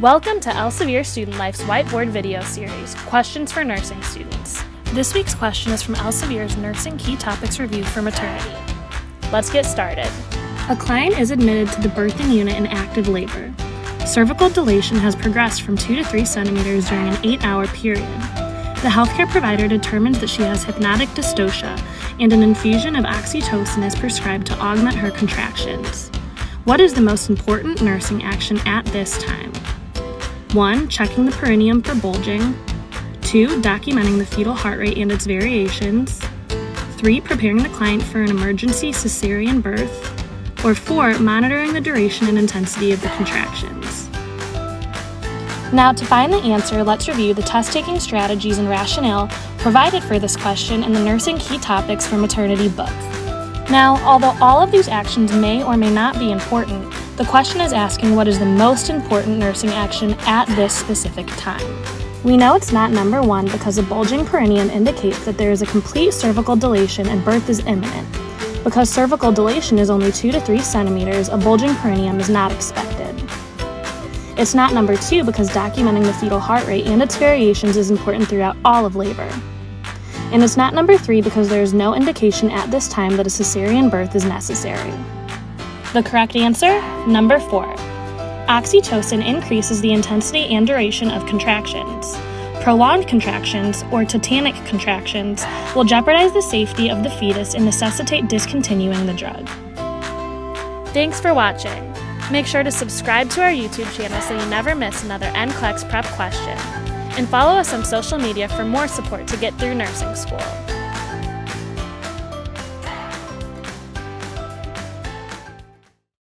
Welcome to Elsevier Student Life's Whiteboard video series, Questions for Nursing Students. This week's question is from Elsevier's Nursing Key Topics Review for Maternity. Let's get started. A client is admitted to the birthing unit in active labor. Cervical dilation has progressed from 2 to 3 centimeters during an 8-hour period. The healthcare provider determines that she has hypotonic dystocia, and an infusion of oxytocin is prescribed to augment her contractions. What is the most important nursing action at this time? 1. Checking the perineum for bulging. 2. Documenting the fetal heart rate and its variations. 3. Preparing the client for an emergency cesarean birth. Or 4. Monitoring the duration and intensity of the contractions. Now, to find the answer, let's review the test-taking strategies and rationale provided for this question in the Nursing Key Topics for Maternity book. Now, although all of these actions may or may not be important, the question is asking what is the most important nursing action at this specific time. We know it's not number 1 because a bulging perineum indicates that there is a complete cervical dilation and birth is imminent. Because cervical dilation is only 2 to 3 centimeters, a bulging perineum is not expected. It's not number 2 because documenting the fetal heart rate and its variations is important throughout all of labor. And it's not number 3 because there is no indication at this time that a cesarean birth is necessary. The correct answer, number 4. Oxytocin increases the intensity and duration of contractions. Prolonged contractions, or tetanic contractions, will jeopardize the safety of the fetus and necessitate discontinuing the drug. Thanks for watching. Make sure to subscribe to our YouTube channel so you never miss another NCLEX prep question. And follow us on social media for more support to get through nursing school.